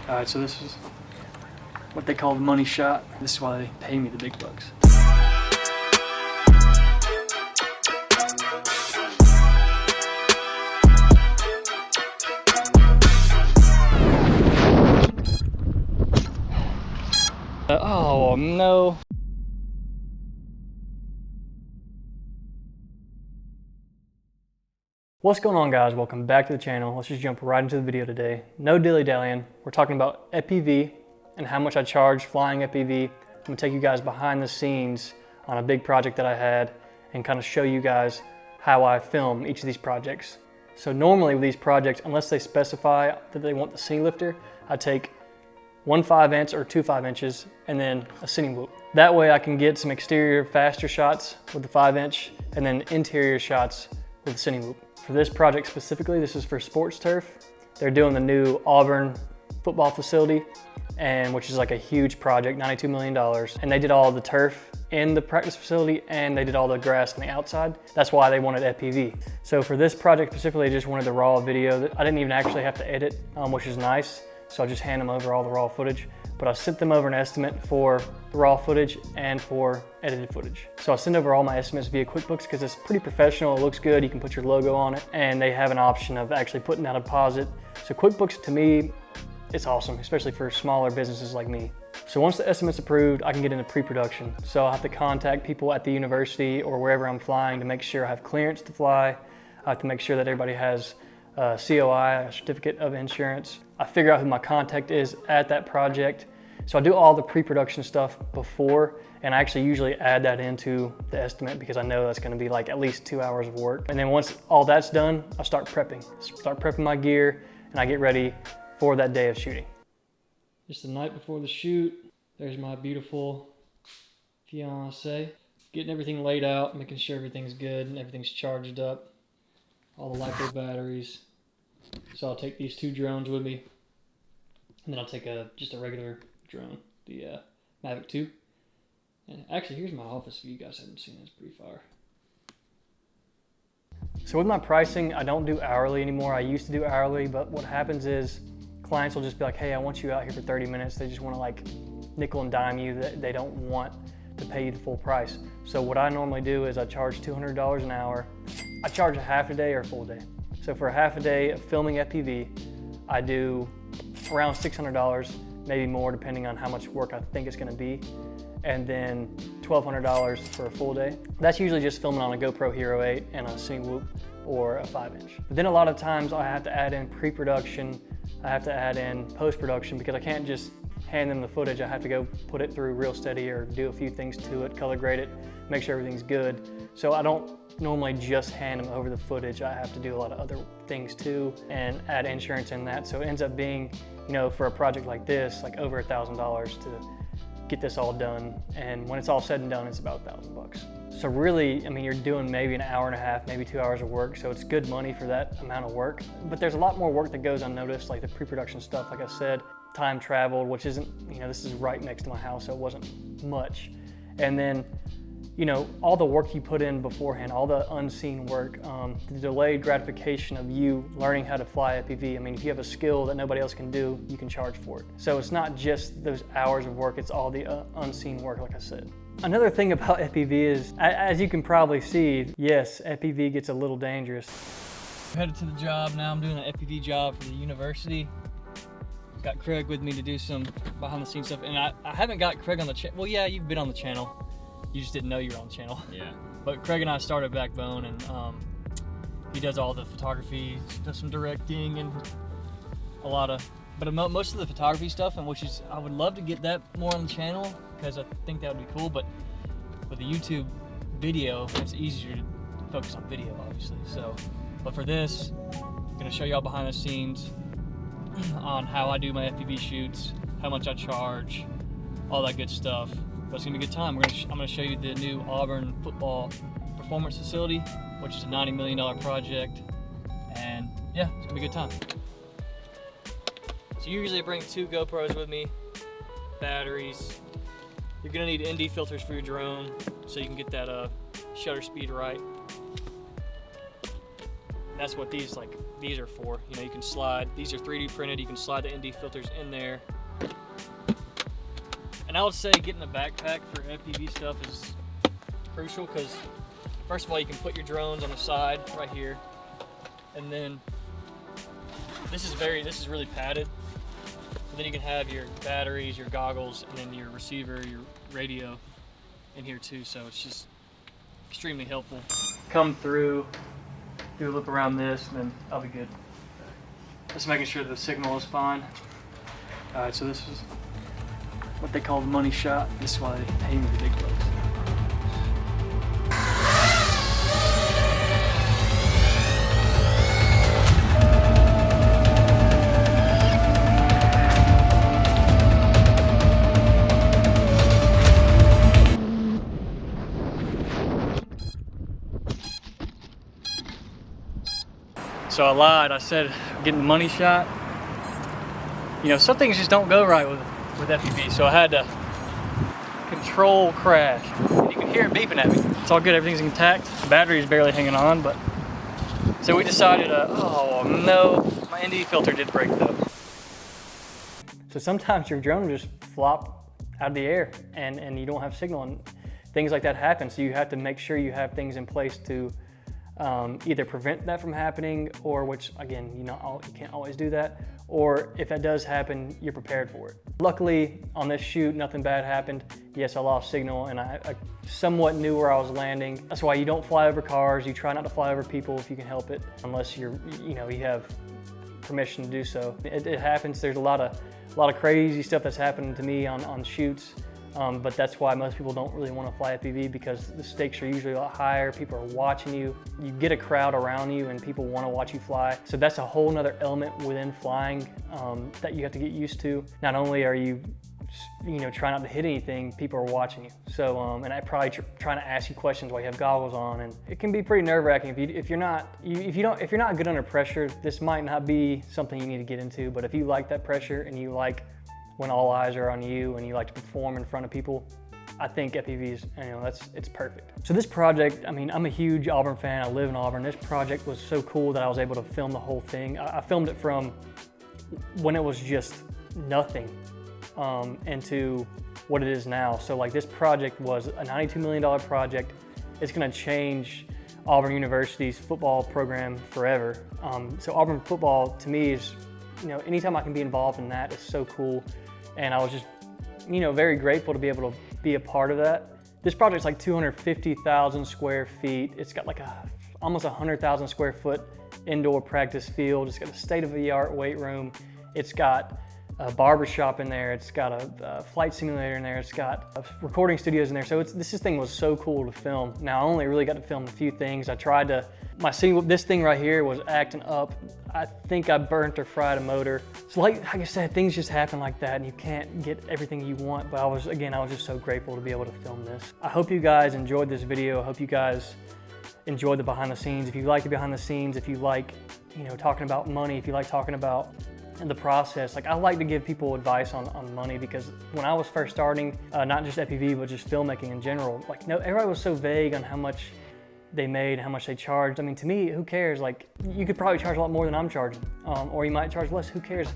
All right, so this is what they call the money shot. This is why they pay me the big bucks. Oh no. What's going on, guys? Welcome back to the channel. Let's just jump right into the video today. No dilly-dallying. We're talking about FPV and how much I charge flying FPV. I'm gonna take you guys behind the scenes on a big project that I had and kind of show you guys how I film each of these projects. So normally with these projects, unless they specify that they want the cine lifter, I take one 5" or two 5" and then a cine whoop. That way I can get some exterior faster shots with the 5" and then interior shots with the cine whoop. For this project specifically, this is for sports turf. They're doing the new Auburn Football Facility, and which is like a huge project, $92 million. And they did all the turf in the practice facility and they did all the grass on the outside. That's why they wanted FPV. So for this project specifically, I just wanted the raw video. I didn't even actually have to edit, which is nice. So I'll just hand them over all the raw footage. But I sent them over an estimate for the raw footage and for edited footage. So I send over all my estimates via QuickBooks because it's pretty professional, it looks good, you can put your logo on it, and they have an option of actually putting down a deposit. So QuickBooks, to me, it's awesome, especially for smaller businesses like me. So once the estimate's approved, I can get into pre-production. So I have to contact people at the university or wherever I'm flying to make sure I have clearance to fly. I have to make sure that everybody has a COI, a certificate of insurance. I figure out who my contact is at that project. So I do all the pre-production stuff before, and I actually usually add that into the estimate because I know that's gonna be like at least 2 hours of work. And then once all that's done, I start prepping my gear, and I get ready for that day of shooting. Just the night before the shoot, there's my beautiful fiance. Getting everything laid out, making sure everything's good and everything's charged up. All the LiPo batteries. So I'll take these two drones with me, and then I'll take just a regular drone, the Mavic 2. And actually, here's my office if you guys haven't seen it. It's pretty fire. So with my pricing, I don't do hourly anymore. I used to do hourly, but what happens is clients will just be like, hey, I want you out here for 30 minutes. They just want to like nickel and dime you. They don't want to pay you the full price. So what I normally do is I charge $200 an hour. I charge a half a day or a full day. So for a half a day of filming FPV, I do around $600, maybe more depending on how much work I think it's gonna be. And then $1,200 for a full day. That's usually just filming on a GoPro Hero 8 and a cine whoop or a 5". But then a lot of times I have to add in pre-production, I have to add in post-production because I can't just hand them the footage. I have to go put it through Real Steady or do a few things to it, color grade it, make sure everything's good. So I don't normally just hand them over the footage. I have to do a lot of other things too and add insurance in that. So it ends up being, you know, for a project like this, like over $1,000 to get this all done. And when it's all said and done, it's about $1,000. So really, I mean, you're doing maybe an hour and a half, maybe 2 hours of work. So it's good money for that amount of work. But there's a lot more work that goes unnoticed, like the pre-production stuff, like I said, time traveled, which isn't, you know, this is right next to my house, so it wasn't much. And then, you know, all the work you put in beforehand, all the unseen work, the delayed gratification of you learning how to fly FPV. I mean, if you have a skill that nobody else can do, you can charge for it. So it's not just those hours of work, it's all the unseen work, like I said. Another thing about FPV is, as you can probably see, yes, FPV gets a little dangerous. Headed to the job now. I'm doing an FPV job for the university. Got Craig with me to do some behind the scenes stuff, and I haven't got Craig on the channel. Well, yeah, you've been on the channel. You just didn't know you were on the channel. Yeah. But Craig and I started Backbone, and he does all the photography, does some directing, and a lot of, but most of the photography stuff, and which is, I would love to get that more on the channel because I think that would be cool. But with the YouTube video, it's easier to focus on video, obviously. So, but for this, I'm gonna show y'all behind the scenes on how I do my FPV shoots, how much I charge, all that good stuff. But it's gonna be a good time. I'm gonna show you the new Auburn Football Performance facility, which is a $90 million project. And yeah, it's gonna be a good time. So usually I bring 2 GoPros with me, batteries. You're gonna need ND filters for your drone so you can get that shutter speed right. And that's what these are for. You know, you can slide, these are 3D printed, you can slide the ND filters in there. And I would say getting a backpack for FPV stuff is crucial because first of all, you can put your drones on the side right here. And then this is really padded. So then you can have your batteries, your goggles, and then your receiver, your radio in here too. So it's just extremely helpful. Come through, do a look around this, and then I'll be good. Just making sure the signal is fine. All right, so this is what they call the money shot. This is why they pay me the big bucks. So I lied, I said getting the money shot. You know, some things just don't go right with FPV, so I had to control crash. And you can hear it beeping at me. It's all good, everything's intact. The battery is barely hanging on, but. So we decided, oh no, my ND filter did break though. So sometimes your drone will just flop out of the air and you don't have signal and things like that happen. So you have to make sure you have things in place to either prevent that from happening, or which again, you can't always do that, or if that does happen, you're prepared for it. Luckily on this shoot, nothing bad happened. Yes, I lost signal and I somewhat knew where I was landing. That's why you don't fly over cars. You try not to fly over people if you can help it, unless you have permission to do so. It happens. There's a lot of crazy stuff that's happened to me on shoots. But that's why most people don't really want to fly FPV, because the stakes are usually a lot higher. People are watching you. You get a crowd around you and people want to watch you fly. So that's a whole nother element within flying that you have to get used to. Not only are you try not to hit anything, people are watching you. So, and I probably trying to ask you questions while you have goggles on, and it can be pretty nerve-wracking if you're not good under pressure. This might not be something you need to get into, but if you like that pressure and you like when all eyes are on you and you like to perform in front of people, I think FPV is, it's perfect. So this project, I mean, I'm a huge Auburn fan. I live in Auburn. This project was so cool that I was able to film the whole thing. I filmed it from when it was just nothing into what it is now. So like this project was a $92 million project. It's gonna change Auburn University's football program forever. So Auburn football to me is, anytime I can be involved in that is so cool. And I was just, very grateful to be able to be a part of that. This project's like 250,000 square feet. It's got like almost 100,000 square foot indoor practice field. It's got a state-of-the-art weight room. It's got a barber shop in there. It's got a flight simulator in there. It's got recording studios in there. So this thing was so cool to film. Now I only really got to film a few things. I tried to, this thing right here was acting up. I think I burnt or fried a motor. So like I said, things just happen like that and you can't get everything you want. But I was just so grateful to be able to film this. I hope you guys enjoyed this video. I hope you guys enjoyed the behind the scenes. If you like the behind the scenes, if you like, talking about money, if you like talking about the process, like I like to give people advice on money, because when I was first starting, not just FPV, but just filmmaking in general, everybody was so vague on how much they made, how much they charged. I mean, to me, who cares? Like, you could probably charge a lot more than I'm charging, or you might charge less, who cares?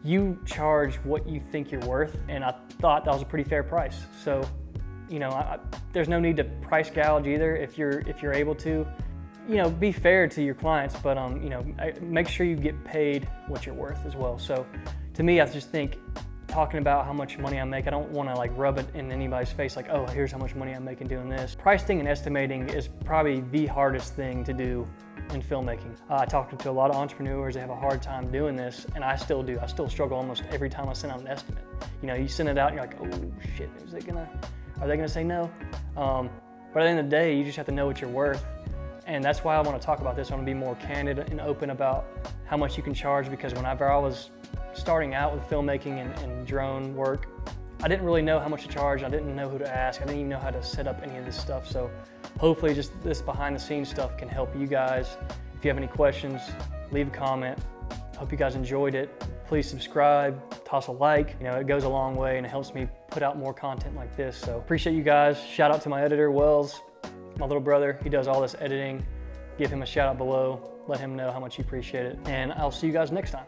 You charge what you think you're worth, and I thought that was a pretty fair price. So, there's no need to price gouge either if you're able to. Be fair to your clients, but make sure you get paid what you're worth as well. So to me, I just think talking about how much money I make, I don't want to rub it in anybody's face like, oh, here's how much money I'm making doing this. Pricing and estimating is probably the hardest thing to do in filmmaking. I talked to a lot of entrepreneurs that have a hard time doing this, and I still do. I still struggle almost every time I send out an estimate. You send it out and you're like, oh shit, are they gonna say no? But at the end of the day, you just have to know what you're worth. And that's why I want to talk about this. I want to be more candid and open about how much you can charge, because whenever I was starting out with filmmaking and drone work, I didn't really know how much to charge. I didn't know who to ask. I didn't even know how to set up any of this stuff. So hopefully just this behind the scenes stuff can help you guys. If you have any questions, leave a comment. Hope you guys enjoyed it. Please subscribe, toss a like. It goes a long way and it helps me put out more content like this. So appreciate you guys. Shout out to my editor, Wells. My little brother, he does all this editing. give him a shout out below. Let him know how much you appreciate it. And I'll see you guys next time.